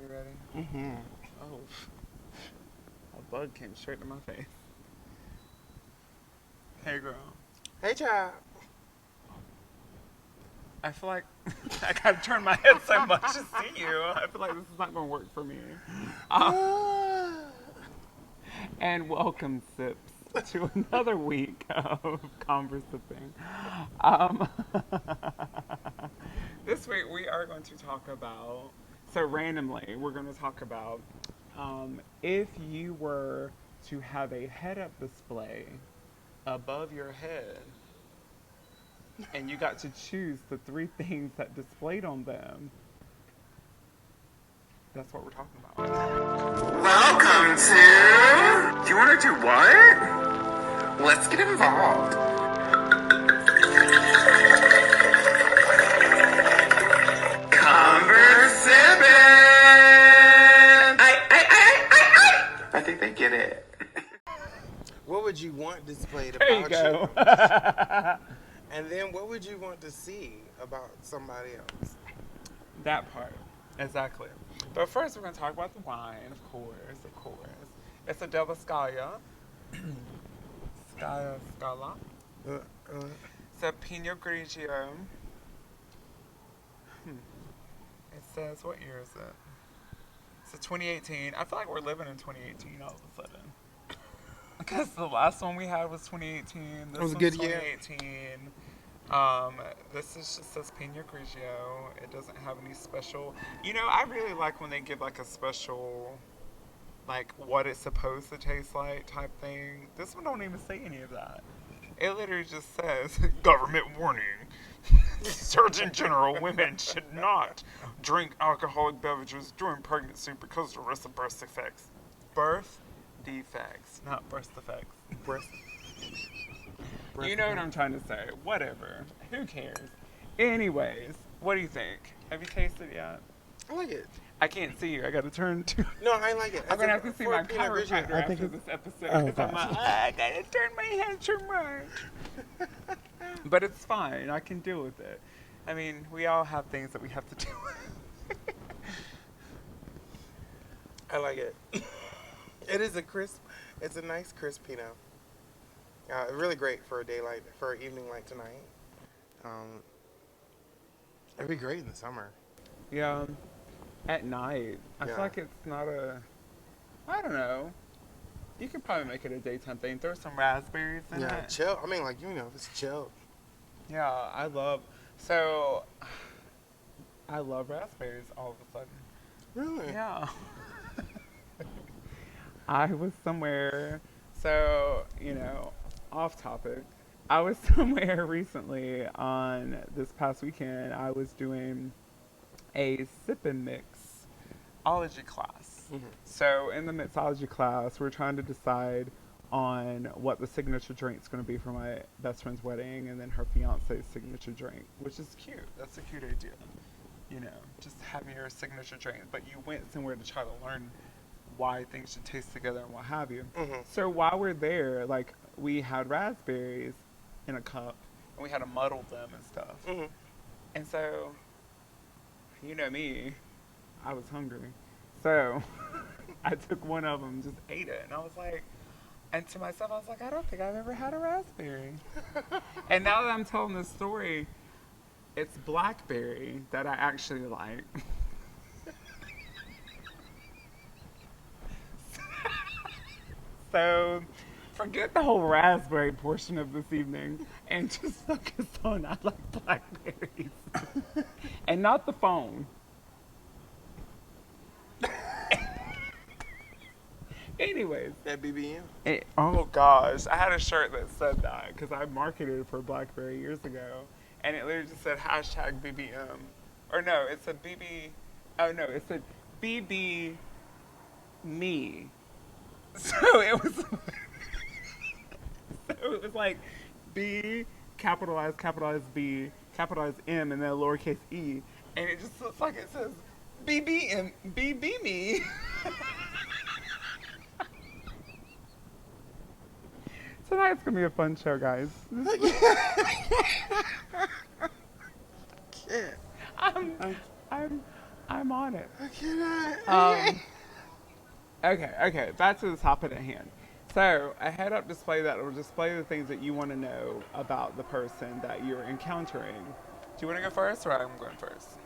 You ready? Mm-hmm. Oh, a bug came straight to my face. Hey, girl. Hey, child. I feel like I gotta turn my head so much to see you. I feel like this is not gonna work for me. And welcome, Sips, to another week of Conversippin. Um, this week we are going to talk about, so randomly, we're going to talk about if you were to have a head-up display above your head and you got to choose the three things that displayed on them, that's what we're talking about. Welcome to... You want to do what? Let's get involved. Conversippin! I think they get it. What would you want displayed There you about go. And then what would you want to see about somebody else? That part. Exactly. But first, we're going to talk about the wine, of course. It's a Della Scala. Scala. It's a Pinot Grigio. It says, what year is it? It's a 2018. I feel like we're living in 2018 all of a sudden. Because the last one we had was 2018. This was a one's good year. 2018. This is just says Pinot Grigio. It doesn't have any special. You know, I really like when they give like a special, like what it's supposed to taste like type thing. This one don't even say any of that. It literally just says, government warning. Surgeon General, women should not drink alcoholic beverages during pregnancy because of the risk of birth defects. Birth defects, not birth defects. Breast. You know what I'm trying to say. Whatever. Who cares? Anyways, what do you think? Have you tasted it yet? I like it. I can't see you. I got to turn to... No, I like it. I'm going to have to see my chiropractor I think after this episode because I'm like, I got to turn my head too much. But it's fine. I can deal with it. I mean, we all have things that we have to deal with. I like it. It is a crisp. It's a nice crisp Pinot. Really great for a daylight, for an evening like tonight. It'd be great in the summer. Yeah. At night. I feel like it's not a... I don't know. You could probably make it a daytime thing. Throw some raspberries in it. Chill. I mean, like, you know, it's chill. Yeah, I love raspberries all of a sudden. Really? Yeah. I was somewhere, so, you know, off topic. I was somewhere recently on this past weekend. I was doing a sip and mixology class. Mm-hmm. So in the mixology class, we're trying to decide on what the signature drink's going to be for my best friend's wedding, and then her fiance's signature drink, which is cute. That's a cute idea. You know, just having your signature drink, but you went somewhere to try to learn why things should taste together and what have you. Mm-hmm. So while we're there, like, we had raspberries in a cup, and we had to muddle them and stuff. Mm-hmm. And so, you know me, I was hungry. So I took one of them, just ate it, and I was like, and to myself, I was like, I don't think I've ever had a raspberry. And now that I'm telling this story, it's blackberry that I actually like. So forget the whole raspberry portion of this evening and just focus on I like blackberries. And not the phone. Anyways. That BBM? Oh gosh, I had a shirt that said that because I marketed for BlackBerry years ago, and it literally just said hashtag BBM. Or no, it said BB. Oh no, it said BB me. So it was. So it was like B capitalized B capitalized M and then lowercase e, and it just looks like it says BBM BB me. Tonight's gonna be a fun show, guys. I'm I'm on it. I cannot. Um, okay. Back to the topic at hand. So, a head up display that will display the things that you want to know about the person that you're encountering. Do you want to go first or I'm going first?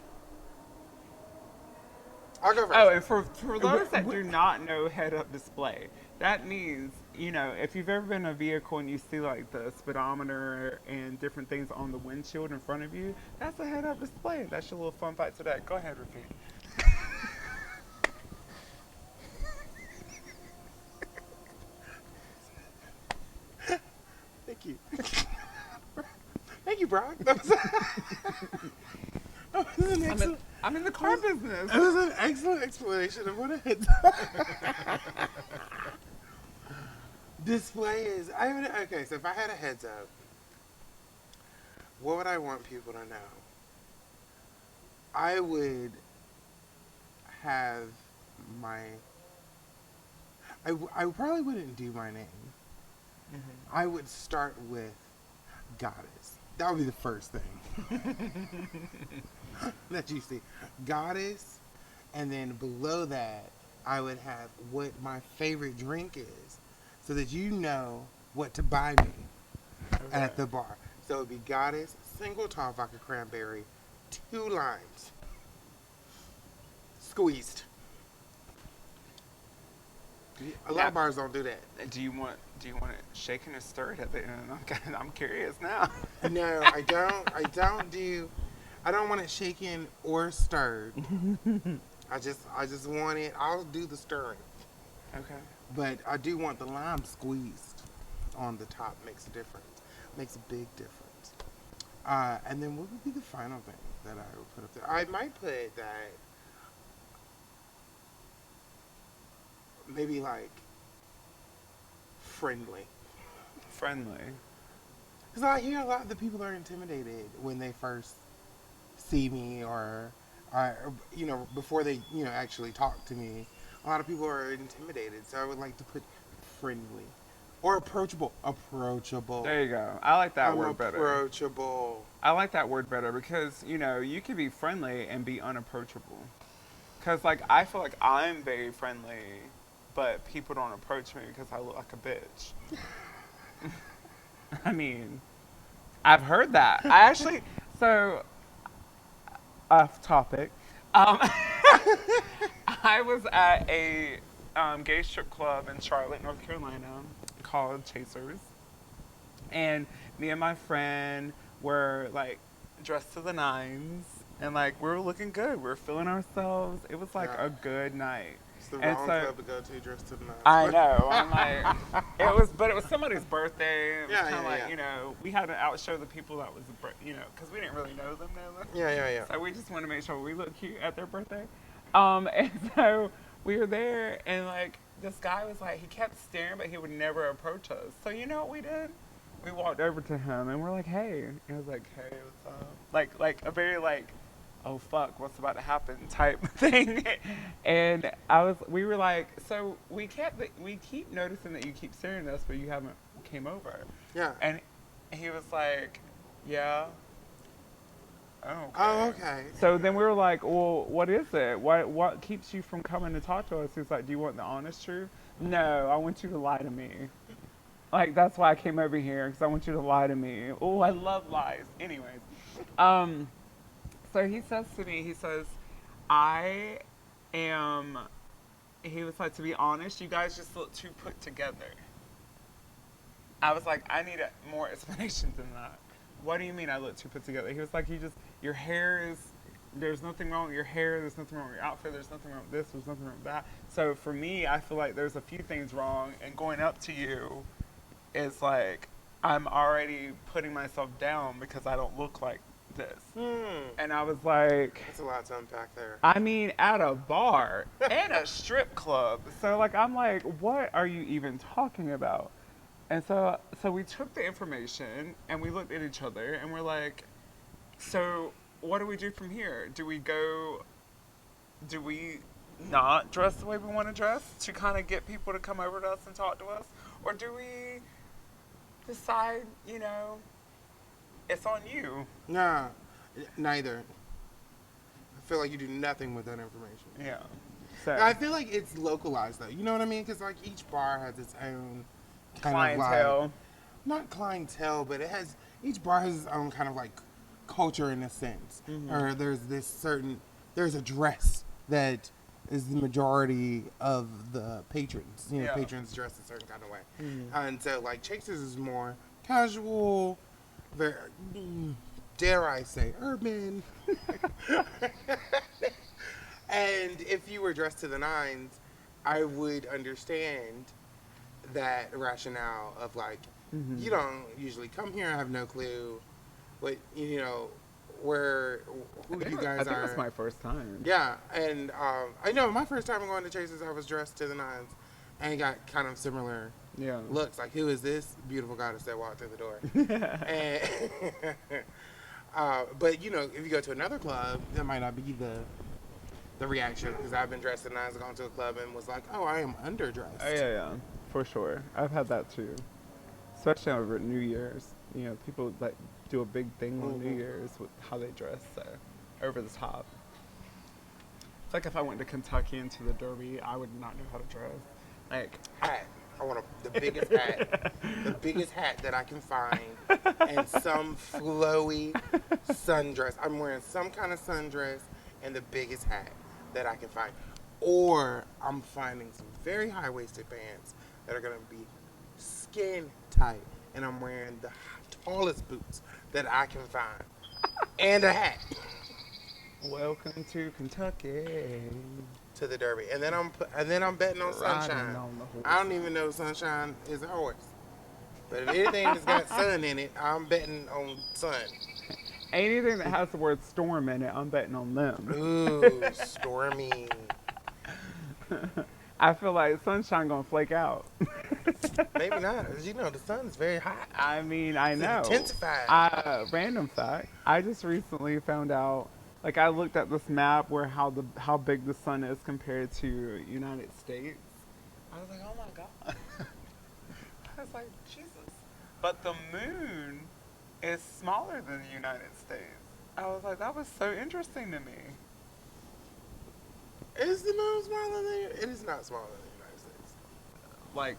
I'll go Oh, first. and for those that do not know head up display, that means, if you've ever been in a vehicle and you see like the speedometer and different things on the windshield in front of you, that's a head up display. That's your little fun fact today. Go ahead, repeat. Thank you. Thank you, Brock. That was an excellent. I'm in the car business. That was an excellent explanation of what a heads display is. Okay, so if I had a heads up, what would I want people to know? I would have my. I probably wouldn't do my name. Mm-hmm. I would start with goddess. That would be the first thing that you see. Goddess, and then below that, I would have what my favorite drink is, so that you know what to buy me at the bar. So it would be goddess, single tall vodka cranberry, 2 limes, squeezed. A lot of bars don't do that. Do you want it shaken or stirred at the end? I'm curious now. No, I don't. I don't want it shaken or stirred. I just want it. I'll do the stirring. Okay. But I do want the lime squeezed on the top. Makes a difference. Makes a big difference. And then what would be the final thing that I would put up there? I might put that maybe like friendly. Friendly. Because I hear a lot of the people are intimidated when they first see me or before they, actually talk to me. A lot of people are intimidated. So I would like to put friendly or approachable. Approachable. There you go. I like that word better. Approachable. I like that word better because, you can be friendly and be unapproachable. Because, I feel like I'm very friendly, but people don't approach me because I look like a bitch. I mean, I've heard that. Off topic. I was at a gay strip club in Charlotte, North Carolina, called Chasers. And me and my friend were, dressed to the nines. And, we were looking good. We were feeling ourselves. It was, a good night. It's the wrong club to go to dressed to the nines. I know. I'm but it was somebody's birthday. It was kind of we had to outshow the people that was, because we didn't really know them. Yeah. So we just wanted to make sure we looked cute at their birthday. And so we were there, and, this guy was he kept staring, but he would never approach us. So you know what we did? We walked over to him, and we're like, hey. And he was like, hey, what's up? Like a very, oh fuck, what's about to happen type thing. And we were like, so we keep noticing that you keep staring at us, but you haven't came over. Yeah. And he was like, yeah. Oh, okay. So then we were like, well, what is it? What keeps you from coming to talk to us? He's like, do you want the honest truth? No, I want you to lie to me. That's why I came over here, because I want you to lie to me. Oh, I love lies. Anyways. So he says to me, he was like, to be honest, you guys just look too put together. I was like, I need more explanation than that. What do you mean I look too put together? He was like, your hair is, there's nothing wrong with your hair, there's nothing wrong with your outfit, there's nothing wrong with this, there's nothing wrong with that. So for me, I feel like there's a few things wrong, and going up to you is I'm already putting myself down because I don't look like this. And I was like, that's a lot to unpack there. I mean, at a bar and a strip club. So I'm like, what are you even talking about? And so we took the information and we looked at each other and we're like, so what do we do from here? Do we not dress the way we want to dress to kind of get people to come over to us and talk to us? Or do we decide, it's on you? Nah, neither. feel like you do nothing with that information. Yeah. So I feel like it's localized though. You know what I mean? Because like each bar has its own kind of clientele. like, not clientele, but it has, each bar has its own kind of like culture in a sense. Or there's a dress that is the majority of the patrons. You know, Yeah. patrons dress a certain kind of way. And so like Chasers is more casual, very, dare I say, urban. And if you were dressed to the nines, I would understand that rationale of like, you don't usually come here. I have no clue what, you know, where, who you guys I think are. it was my first time. Yeah, and I know my first time going to Chasers, I was dressed to the nines, and got kind of similar Yeah. looks. Like, who is this beautiful goddess that walked through the door? And but you know, if you go to another club, that might not be the reaction, because I've been dressed to the nines, gone to a club and was like, oh, I am underdressed. Oh yeah, for sure. I've had that too, especially over New Year's. You know, people like do a big thing on New Year's with how they dress, so over the top. It's like if I went to Kentucky into the Derby, I would not know how to dress. Like Hat. I want the biggest hat. The biggest hat that I can find. And some flowy sundress. I'm wearing some kind of sundress and the biggest hat that I can find. Or I'm finding some very high-waisted pants that are going to be skin tight. And I'm wearing the tallest boots that I can find. And a hat. welcome to Kentucky. To the Derby, and then I'm betting on Riding Sunshine. on the horse. I don't even know Sunshine is a horse, but if anything that's got sun in it, I'm betting on Sun. Anything that has the word storm in it, I'm betting on them. Ooh, stormy. I feel like Sunshine gonna flake out. Maybe not. As you know, the sun is very hot. I mean, I It's know. intensified. Random fact. I just recently found out. Like I looked at this map where how big the sun is compared to United States. I was like, oh my god. I was like, Jesus. But the moon is smaller than the United States. I was like, that was so interesting to me. Is the moon smaller than you? It is not smaller than the United States. Like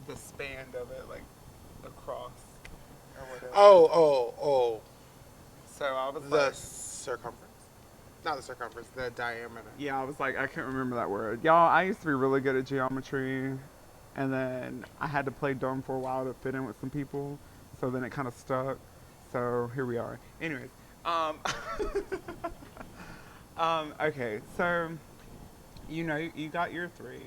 the span of it, like across or whatever. Oh. So I was The like, circumference. Not the circumference, the diameter. yeah, I was like, I can't remember that word. Y'all, I used to be really good at geometry, and then I had to play dumb for a while to fit in with some people, so then it kind of stuck. So here we are. Anyways, okay, so you know, you got your 3,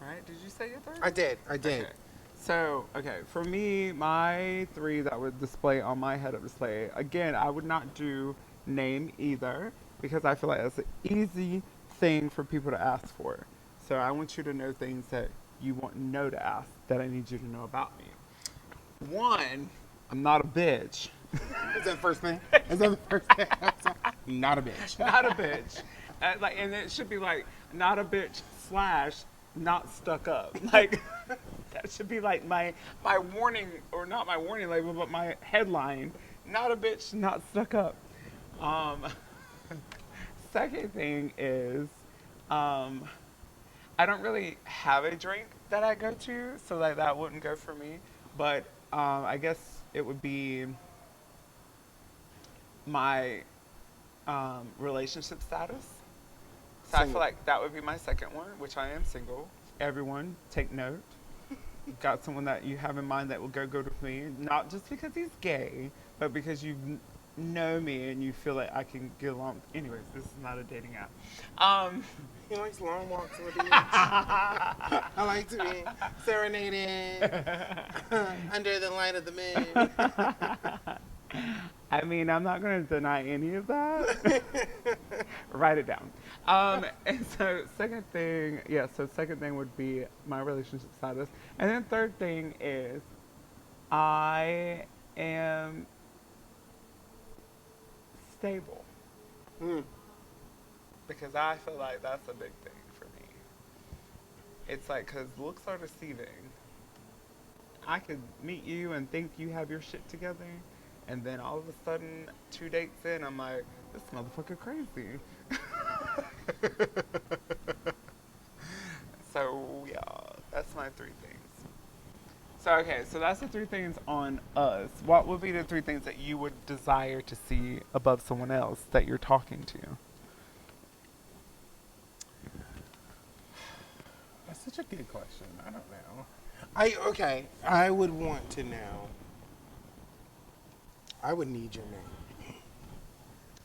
right? Did you say your 3? I did. Okay. So, okay, for me, my 3 that would display on my head-up display, again, I would not do name either, because I feel like that's an easy thing for people to ask for. So I want you to know things that you want know to ask that I need you to know about me. 1, I'm not a bitch. Is that the first thing? Is that the first thing? Not a bitch. Not a bitch. Like, and it should be like, not a bitch / not stuck up. Like, that should be like my warning, or not my warning label, but my headline. Not a bitch, not stuck up. Second thing is, I don't really have a drink that I go to, so like that wouldn't go for me. But I guess it would be my relationship status. So I feel like that would be my second one, which I am single. Everyone, take note. You've got someone that you have in mind that will go good with me, not just because he's gay, but because you know me and you feel like I can get along. Anyways, this is not a dating app. He likes long walks on the beach. I like to be serenaded under the light of the moon. I mean, I'm not going to deny any of that. Write it down. And so second thing would be my relationship status. And then third thing is I am stable. Because I feel like that's a big thing for me. It's like, because looks are deceiving. I could meet you and think you have your shit together, and then all of a sudden, 2 dates in, I'm like, This motherfucker crazy. So yeah, that's my three things. So okay, so that's the three things on us. What would be the three things that you would desire to see above someone else that you're talking to? That's such a good question. I don't know. I would want to know. I would need your name.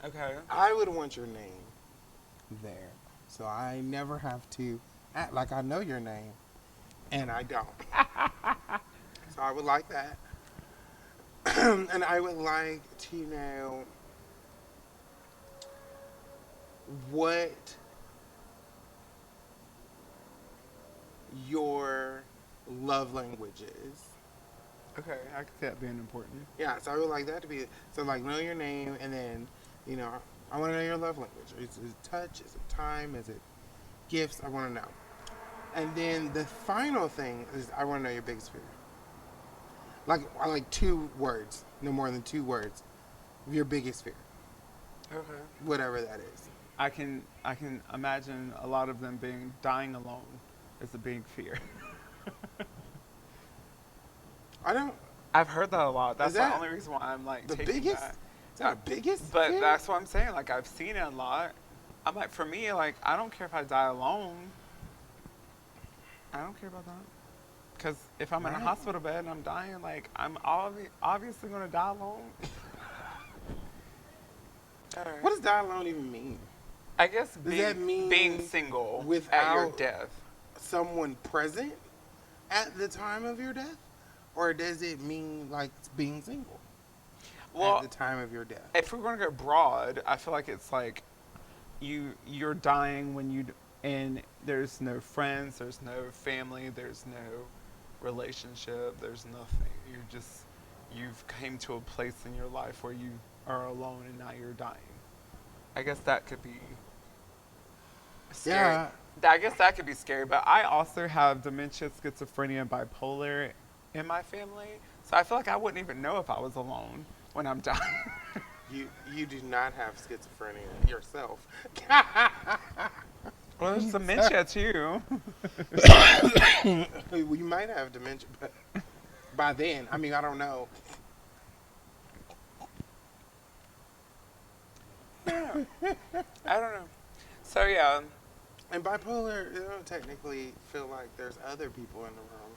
Okay. I would want your name there. So I never have to act like I know your name and I don't. So I would like that. And I would like to know what your love language is. Okay, I could see that being important. Yeah, so I would like that to be so like know your name and then, you know, I want to know your love language. Is it touch? Is it time? Is it gifts? I want to know. And then the final thing is I want to know your biggest fear. Like I like 2 words, no more than 2 words. Your biggest fear, Okay. whatever that is. I can imagine a lot of them being dying alone is a big fear. I don't. I've heard that a lot. That's Is the that only reason why I'm like the taking biggest? that. Is that the biggest? But fear? that's what I'm saying. Like I've seen it a lot. I'm like, for me, like I don't care if I die alone. I don't care about that. Because if I'm in a Right. hospital bed and I'm dying, like I'm obviously gonna die alone. Alright. What does die alone even mean? I guess Does that mean being single at your without death. someone present at the time of your death, or does it mean like being single Well, at the time of your death? if we're gonna go broad, I feel like it's like you're dying when and there's no friends, there's no family, there's no relationship, there's nothing. You've came to a place in your life where you are alone and now you're dying. I guess that could be scary. Yeah. I guess that could be scary, but I also have dementia, schizophrenia, and bipolar in my family, so I feel like I wouldn't even know if I was alone when I'm dying. You do not have schizophrenia yourself. Well, there's dementia too. Well, you might have dementia, but by then, I mean, I don't know. Yeah. I don't know. So yeah, And bipolar, they don't technically feel like there's other people in the room.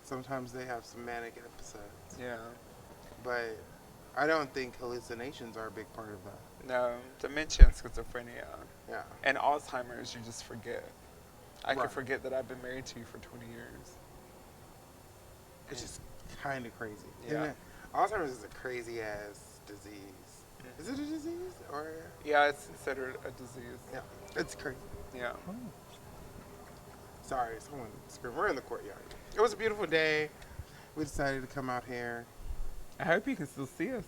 Sometimes they have some manic episodes, yeah. but I don't think hallucinations are a big part of that. No, dementia and schizophrenia Yeah. and Alzheimer's, you just forget. I could Right. forget that I've been married to you for 20 years. It's just kind of crazy. Yeah. Isn't it? Alzheimer's is a crazy ass disease. Is it a disease or? Yeah, it's considered a disease. Yeah, it's crazy. Yeah. Sorry, someone screamed. We're in the courtyard. It was a beautiful day. We decided to come out here. I hope you can still see us.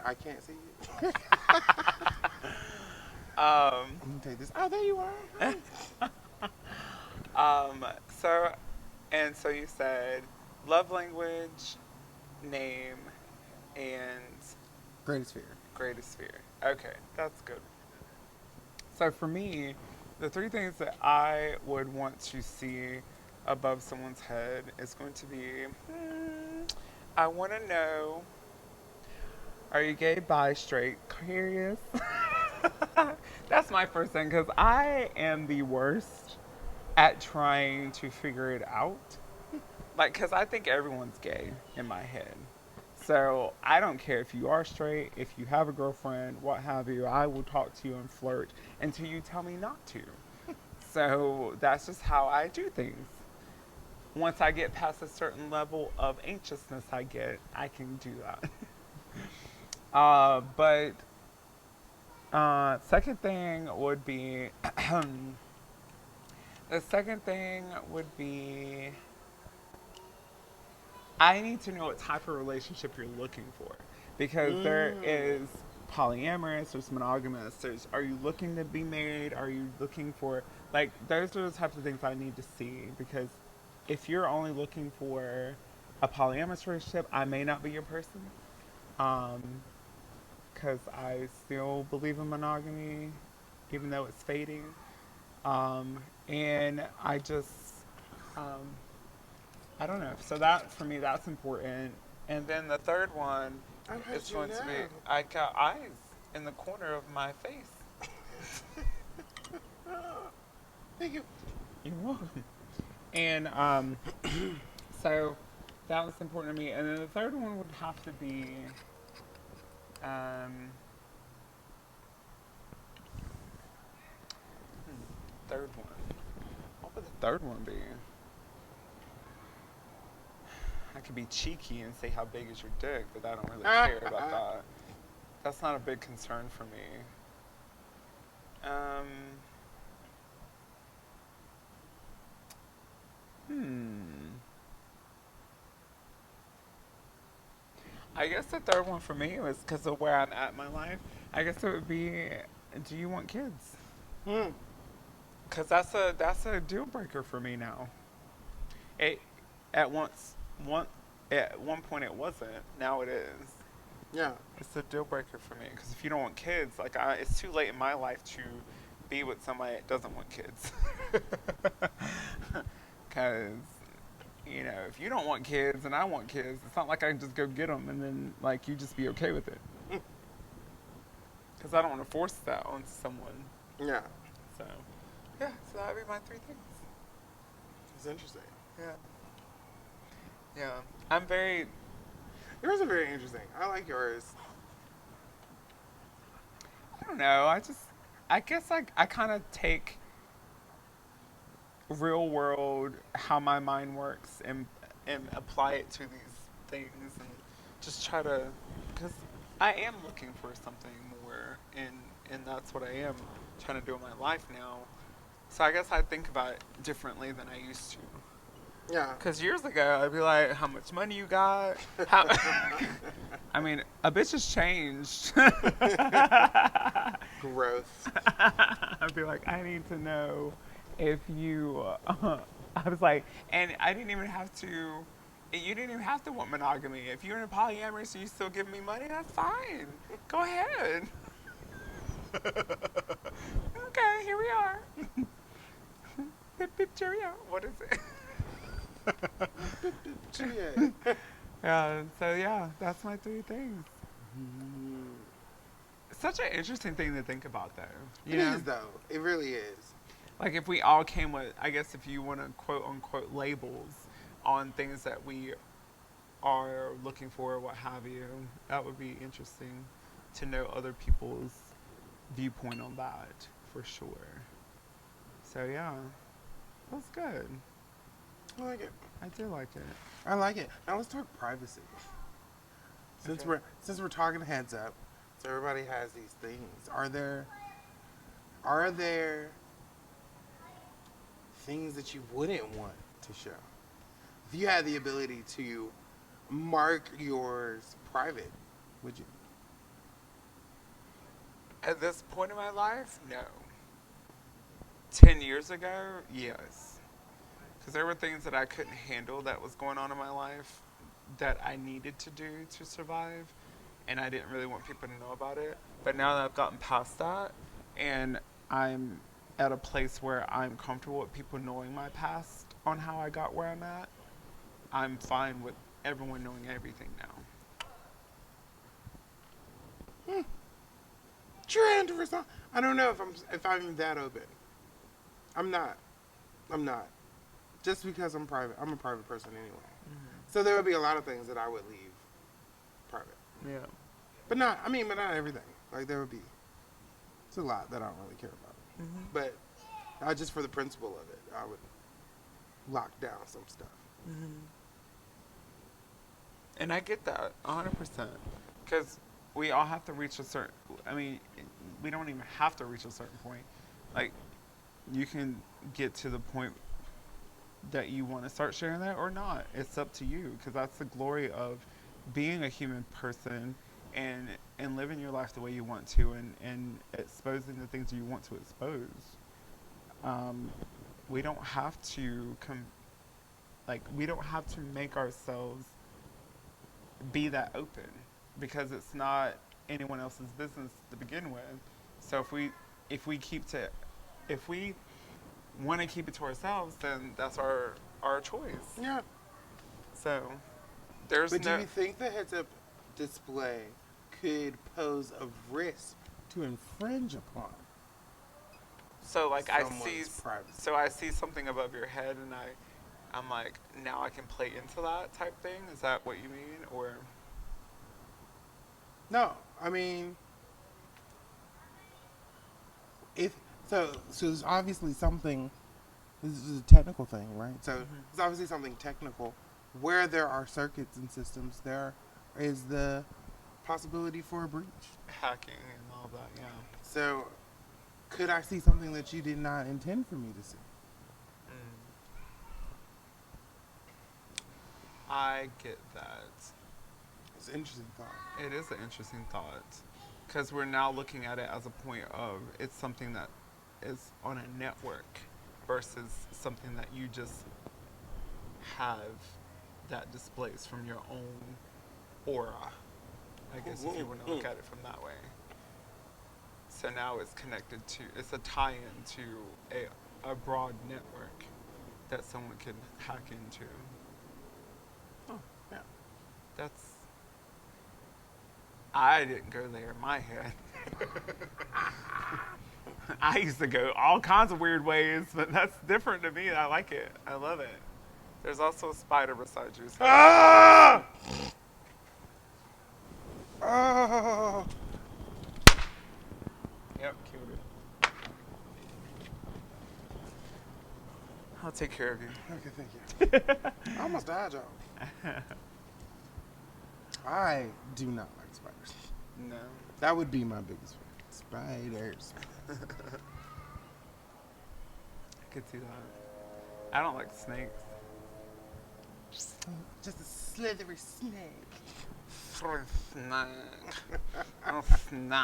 I can't see you. I'm gonna take this. Oh, there you are. So you said love language, name, and Greatest fear. greatest fear. Okay, that's good. So for me, the three things that I would want to see above someone's head is going to be, I want to know, are you gay, bi, straight, curious? That's my first thing, because I am the worst at trying to figure it out. Like, because I think everyone's gay in my head. So I don't care if you are straight, if you have a girlfriend, what have you. I will talk to you and flirt until you tell me not to. So that's just how I do things. Once I get past a certain level of anxiousness I can do that. Second thing would be, the second thing would be, I need to know what type of relationship you're looking for. Because there is polyamorous, there's monogamous, are you looking to be married? Are you looking for, like, those are the types of things I need to see. Because if you're only looking for a polyamorous relationship, I may not be your person. because I still believe in monogamy, even though it's fading. And um, I don't know. So that for me, that's important. And then the third one How is did you going to be know? I got eyes in the corner of my face. Thank you. You're welcome. And so that was important to me. And then the third one would have to be um, third one. What would the third one be? I could be cheeky and say how big is your dick, but I don't really care about that. That's not a big concern for me. Um, hmm. I guess the third one for me was because of where I'm at in my life. I guess it would be, do you want kids? Hmm. Because that's a deal breaker for me now. It at once one at one point it wasn't. Now it is. Yeah. It's a deal breaker for me because if you don't want kids, it's too late in my life to be with somebody that doesn't want kids. Because if you don't want kids and I want kids, it's not like I can just go get them and then like you just be okay with it. Hmm. Because I don't want to force that on someone. Yeah. So yeah, so that'd be my three things. It's interesting. Yeah, yeah. I'm very. Yours are very interesting. I like yours. I don't know. I guess I kind of take real world how my mind works and apply it to these things and just try to because I am looking for something more and that's what I am trying to do in my life now. So I guess I think about it differently than I used to. Yeah. Because years ago, I'd be like, how much money you got? How I mean, a bitch has changed. Growth. I'd be like, I need to know if you. I was like, and I didn't even have to. You didn't even have to want monogamy. If you're in a polyamorous and you still give me money, that's fine. Go ahead. Okay, here we are. Pip pip cheerio. What is it? Yeah. Yeah. So yeah, that's my three things. Mm. Such an interesting thing to think about, though. It is, though. It really is. Like if we all came with, I guess if you want to quote unquote labels on things that we are looking for, what have you, that would be interesting to know other people's viewpoint on that for sure. So yeah, that's good. I like it. I do like it. I like it. Now let's talk privacy. Since Okay. we're talking heads up, so everybody has these things. Are there things that you wouldn't want to show? If you had the ability to mark yours private, would you? At this point in my life, no. 10 years ago, yes. Because there were things that I couldn't handle that was going on in my life that I needed to do to survive, and I didn't really want people to know about it. But now that I've gotten past that, and I'm at a place where I'm comfortable with people knowing my past on how I got where I'm at, I'm fine with everyone knowing everything now. Trend for some. I don't know if I'm that open. I'm not. I'm not. Just because I'm private. I'm a private person anyway. So there would be a lot of things that I would leave private. Yeah. But not. I mean, but not everything. Like there would be. It's a lot that I don't really care about. But just for the principle of it, I would lock down some stuff. And I get that 100%. Because we all have to reach a certain, I mean, we don't even have to reach a certain point. Like, you can get to the point that you want to start sharing that or not. It's up to you. Because that's the glory of being a human person and living your life the way you want to and exposing the things you want to expose. We don't have to we don't have to make ourselves be that open because it's not anyone else's business to begin with. So if we keep to if we want to keep it to ourselves, then that's our choice. Yeah. So there's But do no. you think the heads-up display could pose a risk to infringe upon So like someone's privacy? so I see something above your head, and I'm like, now I can play into that type thing. Is that what you mean, or? No, I mean, if so, there's obviously something. This is a technical thing, right? So it's obviously something technical. Where there are circuits and systems, there is the possibility for a breach. Hacking and all that, yeah. So, could I see something that you did not intend for me to see? I get that. It's an interesting thought. It is an interesting thought, because we're now looking at it as a point of it's something that is on a network versus something that you just have that displays from your own aura. I guess if you want to look at it from that way. So now it's connected to, it's a tie-in to a broad network that someone can hack into. Oh, yeah. That's, I didn't go there in my head. I used to go all kinds of weird ways, but that's different to me. I like it. I love it. There's also a spider beside you. So Ah! Oh! yep, killed it. I'll take care of you. Okay, thank you. I almost died, y'all. I do not like spiders. No. That would be my biggest fear. Spiders. I could see that. I don't like snakes. Just a slithery snake. Snake. Oh, snake.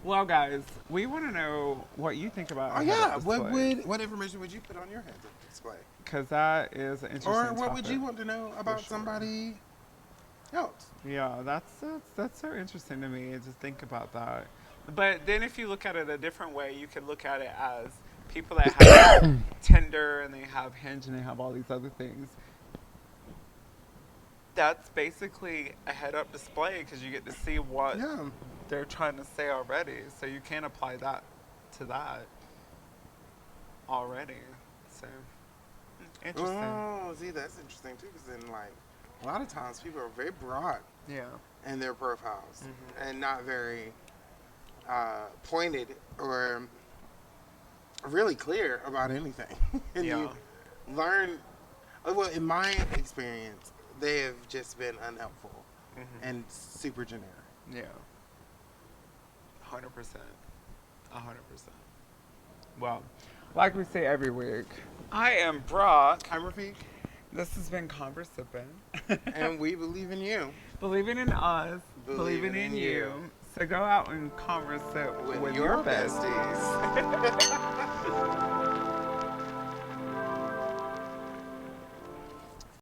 Well, guys, we want to know what you think about. Oh yeah, what information would you put on your heads-up display? Because that is an interesting. Or what would you want to know about somebody else? Yeah, that's so interesting to me to think about that. But then if you look at it a different way, you could look at it as people that have Tinder and they have Hinge and they have all these other things. That's basically a head-up display because you get to see what they're trying to say already. So you can apply that to that already. So, interesting. Oh, see, that's interesting too, because then, like, a lot of times people are very broad in their profiles and not very pointed or really clear about anything. And you learn, well, in my experience, they have just been unhelpful and super generic. Yeah. 100%. 100%. Well, like we say every week, I am Brock. I'm Rafiq. This has been Conversippin. And we believe in you. Believing in us, believing in you. So go out and converse with your besties.